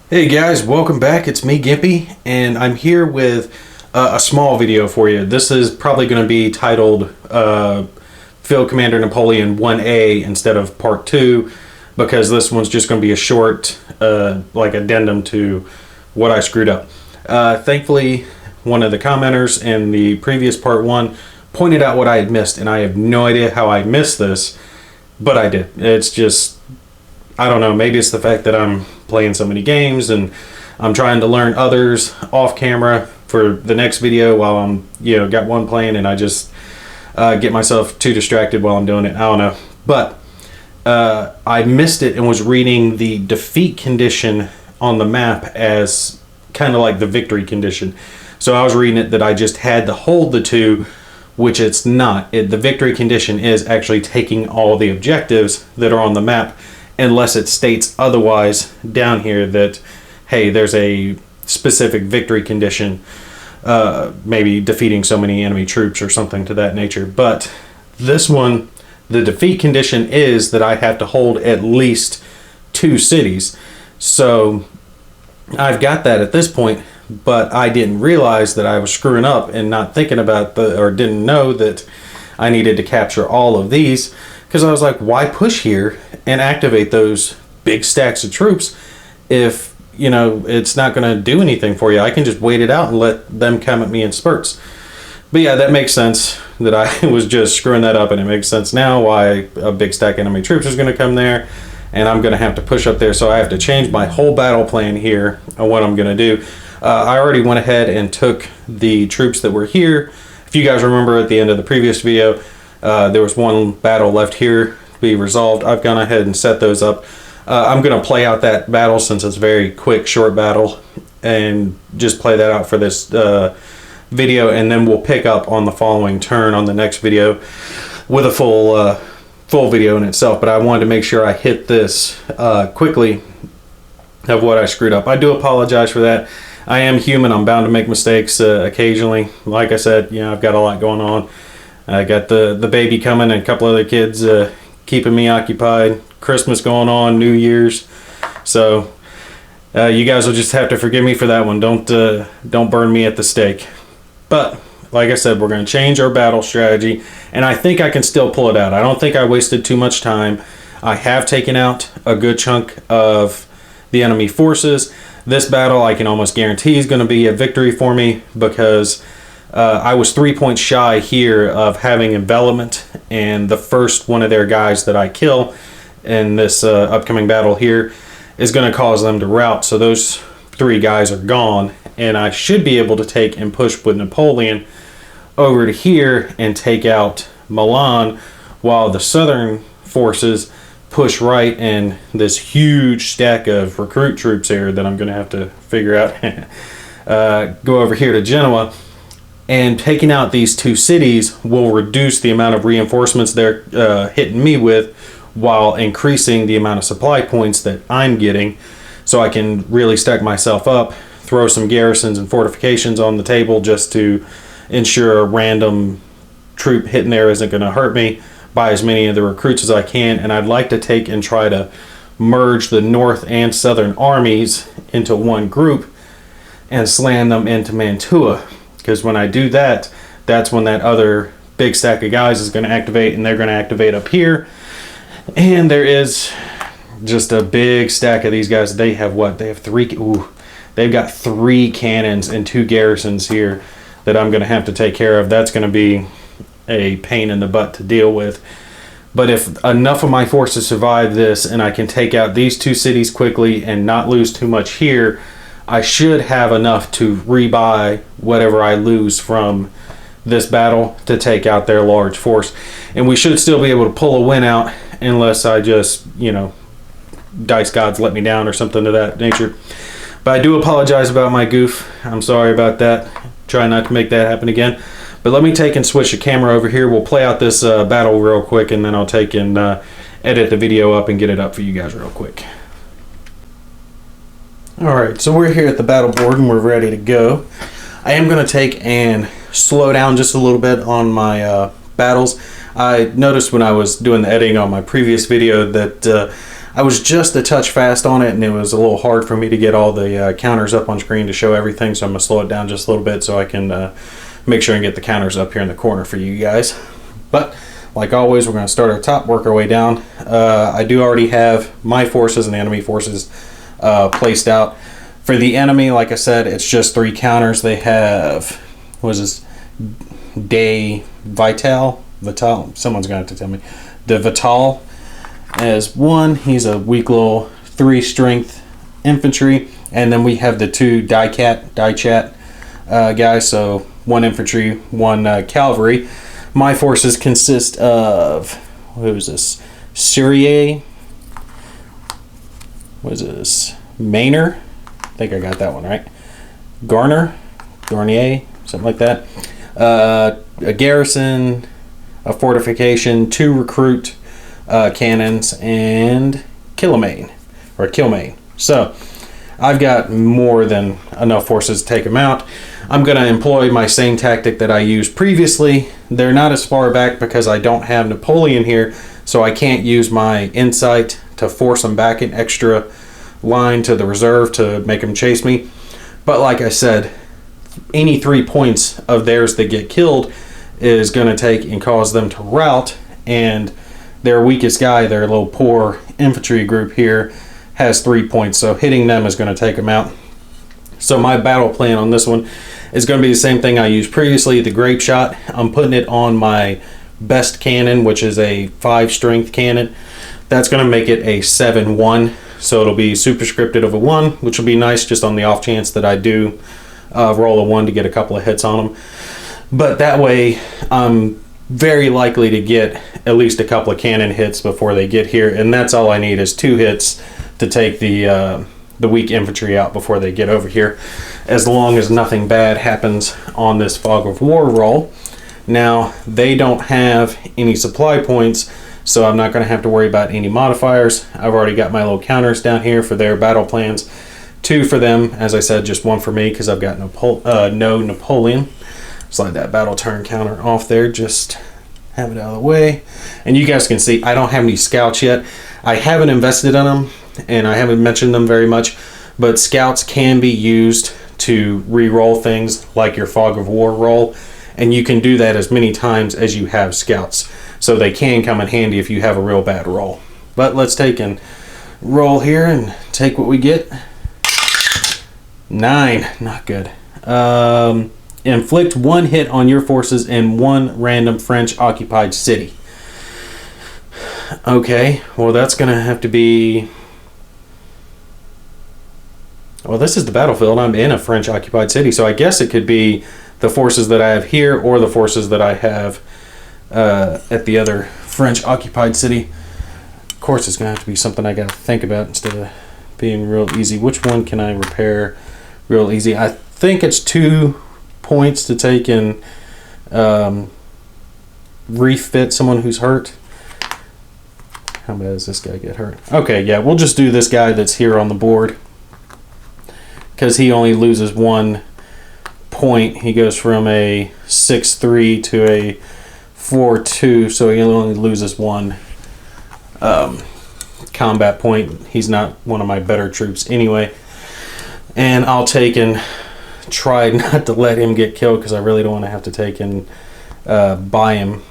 Hey guys, welcome back. It's me, Gimpy, and I'm here with a small video for you. This is probably going to be titled Field Commander Napoleon 1A instead of Part 2, because this one's just going to be a short addendum to what I screwed up. Thankfully, one of the commenters in the previous Part 1 pointed out what I had missed, and I have no idea how I missed this, but I did. It's just, I don't know, maybe it's the fact that I'm playing so many games and I'm trying to learn others off camera for the next video while I'm, got one playing, and I just get myself too distracted while I'm doing it. I don't know. But I missed it and was reading the defeat condition on the map as kind of like the victory condition. So I was reading it that I just had to hold the two, which it's not. The victory condition is actually taking all the objectives that are on the map, unless it states otherwise down here that, hey, there's a specific victory condition, maybe defeating so many enemy troops or something to that nature. But this one, the defeat condition is that I have to hold at least 2 cities. So I've got that at this point, but I didn't realize that I was screwing up and not thinking about or didn't know that I needed to capture all of these. Because I was like, why push here and activate those big stacks of troops if, it's not going to do anything for you? I can just wait it out and let them come at me in spurts. But yeah, that makes sense that I was just screwing that up, and it makes sense now why a big stack of enemy troops is going to come there, and I'm going to have to push up there. So I have to change my whole battle plan here on what I'm going to do. I already went ahead and took the troops that were here. If you guys remember at the end of the previous video, there was one battle left here to be resolved. I've gone ahead and set those up. I'm going to play out that battle since it's a very quick, short battle, and just play that out for this video, and then we'll pick up on the following turn on the next video with a full video in itself. But I wanted to make sure I hit this quickly of what I screwed up. I do apologize for that. I am human. I'm bound to make mistakes occasionally. Like I said, I've got a lot going on. I got the baby coming and a couple other kids keeping me occupied. Christmas going on, New Year's. So you guys will just have to forgive me for that one. Don't burn me at the stake. But like I said, we're going to change our battle strategy, and I think I can still pull it out. I don't think I wasted too much time. I have taken out a good chunk of the enemy forces. This battle, I can almost guarantee, is going to be a victory for me, because I was 3 points shy here of having envelopment, and the first one of their guys that I kill in this upcoming battle here is going to cause them to rout. So those 3 guys are gone, and I should be able to take and push with Napoleon over to here and take out Milan, while the southern forces push right, and this huge stack of recruit troops here that I'm going to have to figure out go over here to Genoa. And taking out these 2 cities will reduce the amount of reinforcements they're hitting me with, while increasing the amount of supply points that I'm getting, so I can really stack myself up, throw some garrisons and fortifications on the table just to ensure a random troop hitting there isn't going to hurt me, buy as many of the recruits as I can. And I'd like to take and try to merge the north and southern armies into one group and slam them into Mantua. Because when I do that, that's when that other big stack of guys is going to activate, and they're going to activate up here. And there is just a big stack of these guys. They have what? They have 3. They've got 3 cannons and 2 garrisons here that I'm going to have to take care of. That's going to be a pain in the butt to deal with. But if enough of my forces survive this, and I can take out these 2 cities quickly and not lose too much here, I should have enough to rebuy whatever I lose from this battle to take out their large force. And we should still be able to pull a win out, unless I just, dice gods let me down or something of that nature. But I do apologize about my goof. I'm sorry about that. Try not to make that happen again. But let me take and switch the camera over here. We'll play out this battle real quick, and then I'll take and edit the video up and get it up for you guys real quick. Alright, so we're here at the battle board and we're ready to go. I am going to take and slow down just a little bit on my battles. I noticed when I was doing the editing on my previous video that I was just a touch fast on it, and it was a little hard for me to get all the counters up on screen to show everything, so I'm going to slow it down just a little bit so I can make sure and get the counters up here in the corner for you guys. But like always, we're going to start our top, work our way down. I do already have my forces and enemy forces placed out. For the enemy, like I said, it's just 3 counters. They have, what is this, De Vital, someone's going to have to tell me. De Vital as 1. He's a weak little 3 strength infantry. And then we have the 2 Die Chat guys. So 1 infantry, 1 cavalry. My forces consist of, what was this? Syrie. What is this? Maynard. I think I got that one right. Garnier, something like that. A garrison, a fortification, 2 recruit cannons, and Kilmaine. So I've got more than enough forces to take them out. I'm going to employ my same tactic that I used previously. They're not as far back because I don't have Napoleon here, so I can't use my insight to force them back an extra line to the reserve to make them chase me. But like I said, any 3 points of theirs that get killed is going to take and cause them to rout, and their weakest guy, their little poor infantry group here, has 3 points, so hitting them is going to take them out. So my battle plan on this one is going to be the same thing I used previously, the grape shot. I'm putting it on my best cannon, which is a 5 strength cannon. That's going to make it a 7-1, so it'll be superscripted of a 1, which will be nice just on the off chance that I do roll a 1 to get a couple of hits on them. But that way I'm very likely to get at least a couple of cannon hits before they get here, and that's all I need is 2 hits to take the weak infantry out before they get over here, as long as nothing bad happens on this fog of war roll. Now they don't have any supply points, so I'm not going to have to worry about any modifiers. I've already got my little counters down here for their battle plans. 2 for them, as I said, just 1 for me because I've got no Napoleon. Slide that battle turn counter off there, just have it out of the way. And you guys can see I don't have any scouts yet. I haven't invested in them, and I haven't mentioned them very much, but scouts can be used to re-roll things like your fog of war roll, and you can do that as many times as you have scouts, so they can come in handy if you have a real bad roll. But let's take and roll here and take what we get. 9, not good. Inflict 1 hit on your forces in 1 random French occupied city. Okay, well that's gonna have to be, well, this is the battlefield. I'm in a French occupied city, so I guess it could be the forces that I have here or the forces that I have at the other French occupied city. Of course, it's gonna have to be something I gotta think about instead of being real easy. Which one can I repair real easy? I think it's 2 points to take and refit someone who's hurt. How bad does this guy get hurt? Okay, yeah, we'll just do this guy that's here on the board because he only loses 1 point. He goes from a 6-3 to a 4-2, so he only loses 1 combat point. He's not one of my better troops anyway. And I'll take and try not to let him get killed because I really don't want to have to take and buy him.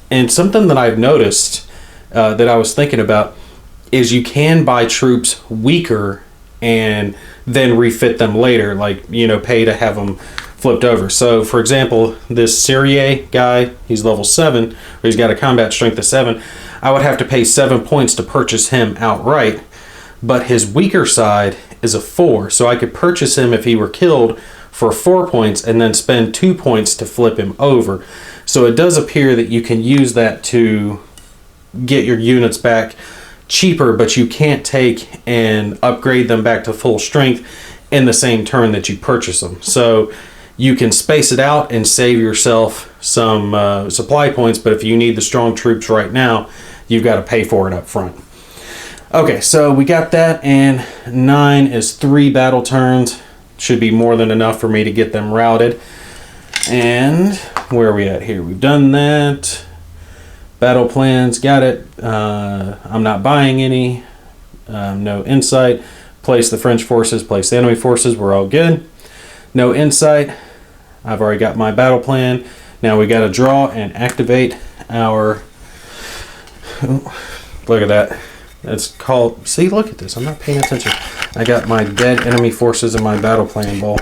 And something that I've noticed that I was thinking about is you can buy troops weaker and then refit them later, like, you know, pay to have them flipped over. So for example, this Syrie guy, he's level 7, or he's got a combat strength of 7. I would have to pay 7 points to purchase him outright, but his weaker side is a 4, so I could purchase him if he were killed for 4 points and then spend 2 points to flip him over. So it does appear that you can use that to get your units back cheaper, but you can't take and upgrade them back to full strength in the same turn that you purchase them. So you can space it out and save yourself some supply points, but if you need the strong troops right now, you've got to pay for it up front. Okay, so we got that, and 9 is 3 battle turns. Should be more than enough for me to get them routed. And where are we at here? We've done that. Battle plans, got it. I'm not buying any. No insight. Place the French forces, place the enemy forces, we're all good. No insight. I've already got my battle plan. Now we got to draw and activate our... Look at that. It's called... See, look at this. I'm not paying attention. I got my dead enemy forces in my battle plan bowl.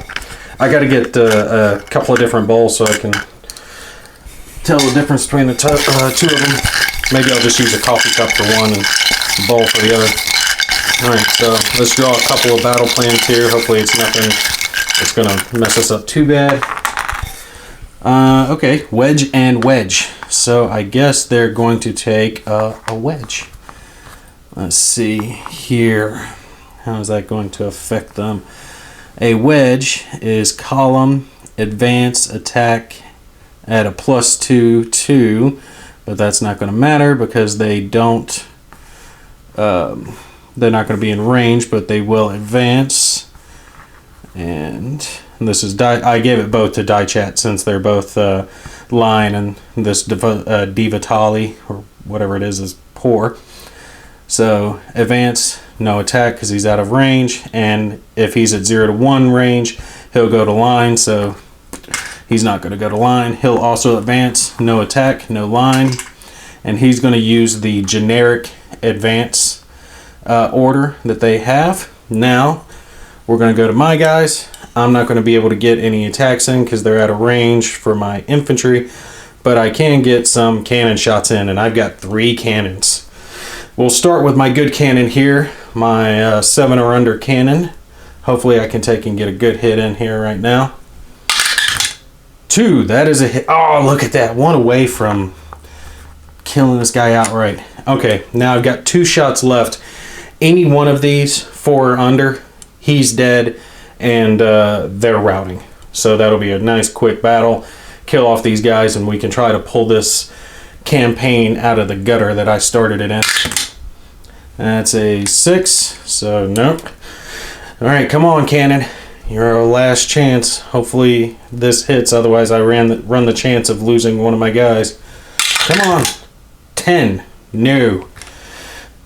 I got to get a couple of different bowls so I can tell the difference between the two of them. Maybe I'll just use a coffee cup for one and a bowl for the other. Alright, so let's draw a couple of battle plans here. Hopefully it's nothing that's going to mess us up too bad. Okay, wedge and wedge. So I guess they're going to take a wedge. Let's see here. How is that going to affect them? A wedge is column, advance, attack at a +2/2, but that's not going to matter because they don't. They're not going to be in range, but they will advance. And this is I gave it both to die chat since they're both line, and this Divatali or whatever it is poor. So advance, no attack because he's out of range, and if he's at 0 to 1 range, he'll go to line. So he's not going to go to line. He'll also advance, no attack, no line, and he's going to use the generic advance order that they have. Now we're going to go to my guys. I'm not going to be able to get any attacks in because they're out of range for my infantry, but I can get some cannon shots in, and I've got 3 cannons. We'll start with my good cannon here, my 7 or under cannon. Hopefully I can take and get a good hit in here right now. 2, that is a hit. Oh, look at that, 1 away from killing this guy outright. Okay, now I've got 2 shots left. Any one of these, 4 or under, he's dead, and they're routing. So that'll be a nice quick battle. Kill off these guys, and we can try to pull this campaign out of the gutter that I started it in. That's a 6, so nope. Alright, come on, cannon. You're our last chance. Hopefully this hits, otherwise I run the chance of losing one of my guys. Come on. 10. No.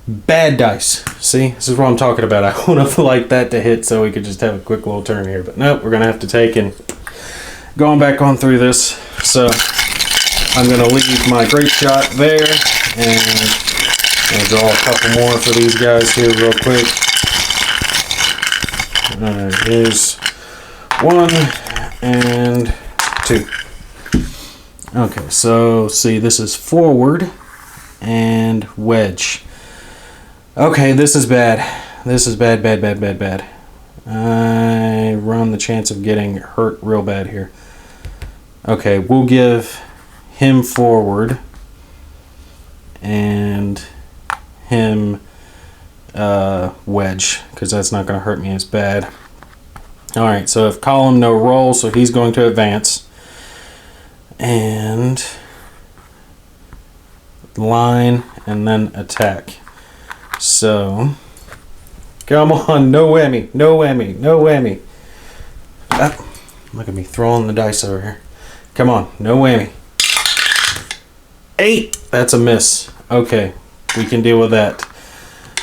Bad dice. See, this is what I'm talking about. I would have liked that to hit so we could just have a quick little turn here. But nope, we're going to have to take and going back on through this. So I'm going to leave my great shot there, and I'll draw a couple more for these guys here real quick. Here's 1 and 2. Okay, so see, this is forward and wedge. Okay, this is bad. This is bad, bad, bad, bad, bad. I run the chance of getting hurt real bad here. Okay, we'll give him forward and him wedge, because that's not going to hurt me as bad. Alright, so if column, no roll, so he's going to advance. And line, and then attack. So, come on, no whammy, no whammy, no whammy. Ah, look at me throwing the dice over here. Come on, no whammy. 8, that's a miss. Okay, we can deal with that.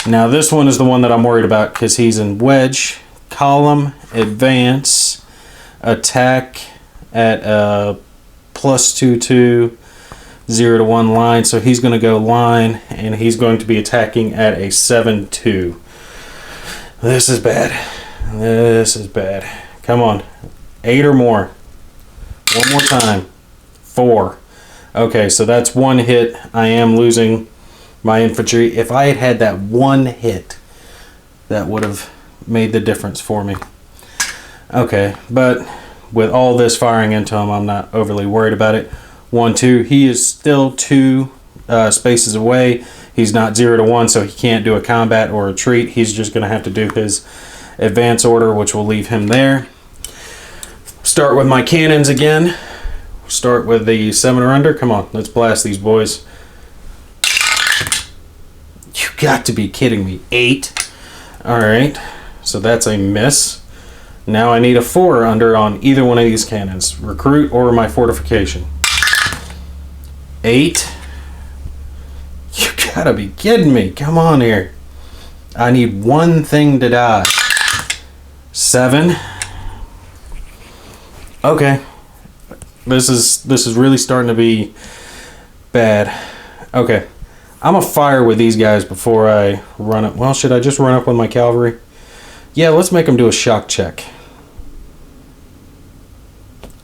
Now this one is the one that I'm worried about because he's in wedge, column, advance, attack at a +2/2, 0 to 1 line. So he's going to go line, and he's going to be attacking at a 7/2. This is bad. This is bad. Come on. 8 or more. One more time. 4. Okay, so that's 1 hit. I am losing my infantry. If I had had that 1 hit, that would have made the difference for me. Okay, but with all this firing into him, I'm not overly worried about it. 1, 2. He is still 2 spaces away. He's not 0 to 1, so he can't do a combat or a retreat. He's just going to have to do his advance order, which will leave him there. Start with my cannons again. Start with the 7 or under. Come on, let's blast these boys. You got to be kidding me. 8. Alright, so that's a miss. Now I need a 4 or under on either one of these cannons. Recruit or my fortification. 8. You gotta be kidding me. Come on here. I need one thing to die. 7. Okay. This is really starting to be bad. Okay. I'm gonna fire with these guys before I run up. Well, should I just run up with my cavalry? Yeah, let's make them do a shock check.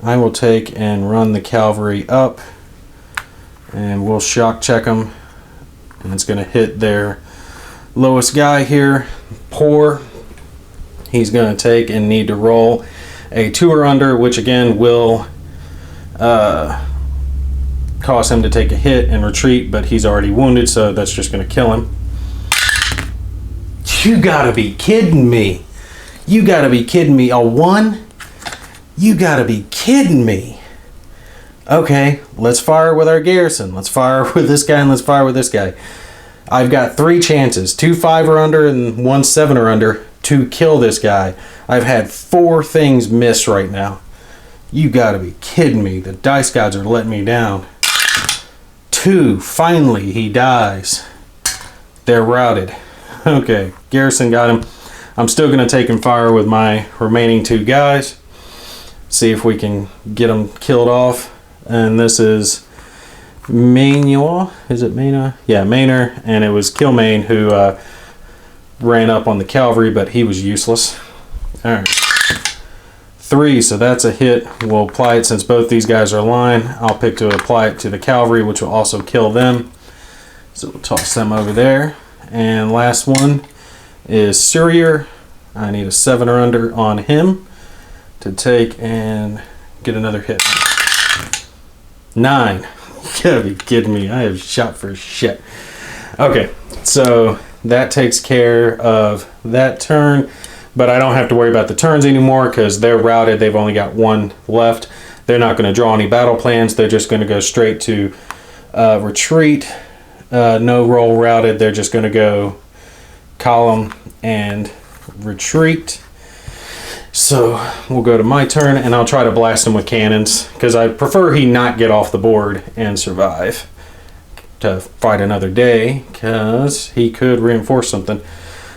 I will take and run the cavalry up, and we'll shock check them. And it's gonna hit their lowest guy here, poor. He's gonna take and need to roll a 2 or under, which again will cause him to take a hit and retreat, but he's already wounded, so that's just going to kill him. You gotta be kidding me. You gotta be kidding me. A 1? You gotta be kidding me. Okay, let's fire with our garrison. Let's fire with this guy and let's fire with this guy. I've got 3 chances, 2 5 or under and 1 7 or under to kill this guy. I've had 4 things miss right now. You gotta be kidding me. The dice gods are letting me down. 2, finally he dies. They're routed. Okay, garrison got him. I'm still gonna take and fire with my remaining 2 guys. See if we can get them killed off. And this is Manuel. Is it Maynard? Yeah, Maynard. And it was Kilmaine who ran up on the cavalry, but he was useless. Alright. 3, so that's a hit. We'll apply it since both these guys are aligned. I'll pick to apply it to the cavalry, which will also kill them. So we'll toss them over there. And last one is Surrier. I need a 7 or under on him to take and get another hit. 9. You gotta be kidding me. I have shot for shit. Okay, so that takes care of that turn. But I don't have to worry about the turns anymore because they're routed. They've only got 1 left. They're not going to draw any battle plans. They're just going to go straight to retreat. No roll routed. They're just going to go column and retreat. So we'll go to my turn and I'll try to blast him with cannons because I prefer he not get off the board and survive to fight another day because he could reinforce something.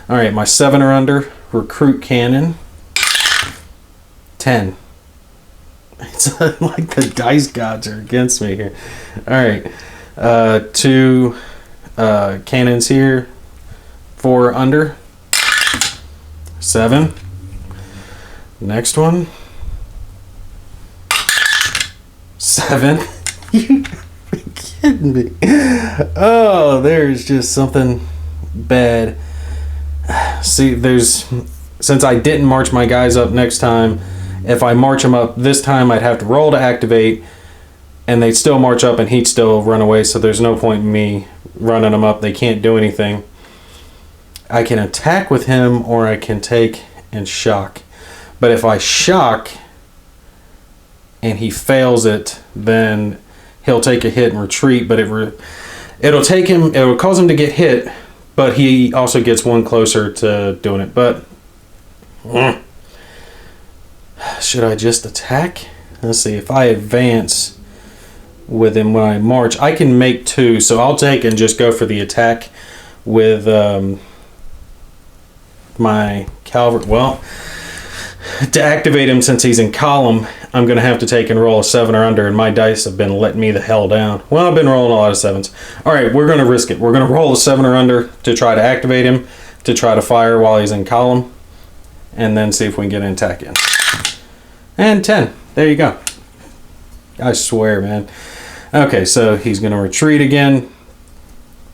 All right, my 7 or under. Recruit cannon. 10. It's like the dice gods are against me here. Alright. 2 cannons here. 4 under. 7. Next one. 7. You are kidding me. Oh, there's just something bad. See, since I didn't march my guys up next time, if I march them up this time, I'd have to roll to activate, and they'd still march up and he'd still run away, so there's no point in me running them up. They can't do anything. I can attack with him, or I can take and shock. But if I shock and he fails it, then he'll take a hit and retreat, but it'll cause him to get hit, but he also gets 1 closer to doing it. But should I just attack? Let's see. If I advance with him when I march, I can make 2. So I'll take and just go for the attack with my cavalry. Well, to activate him, since he's in column, I'm going to have to take and roll a 7 or under, and my dice have been letting me the hell down. Well, I've been rolling a lot of 7s. All right, we're going to risk it. We're going to roll a 7 or under to try to activate him, to try to fire while he's in column, and then see if we can get an attack in. And 10. There you go. I swear, man. Okay, so he's going to retreat again.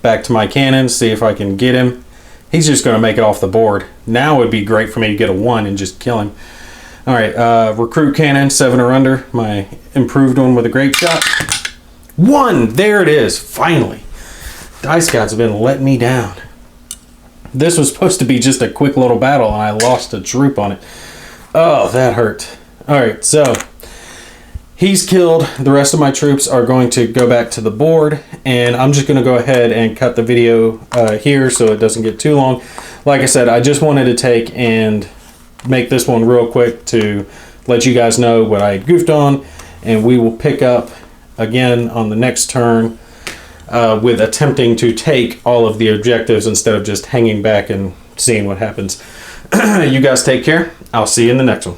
Back to my cannons, see if I can get him. He's just going to make it off the board. Now it would be great for me to get a 1 and just kill him. All right, recruit cannon, 7 or under. My improved one with a grape shot. 1! There it is, finally. Dice gods have been letting me down. This was supposed to be just a quick little battle, and I lost a troop on it. Oh, that hurt. All right, so he's killed. The rest of my troops are going to go back to the board, and I'm just going to go ahead and cut the video here so it doesn't get too long. Like I said, I just wanted to take and make this one real quick to let you guys know what I goofed on, and we will pick up again on the next turn with attempting to take all of the objectives instead of just hanging back and seeing what happens. You guys take care. I'll see you in the next one.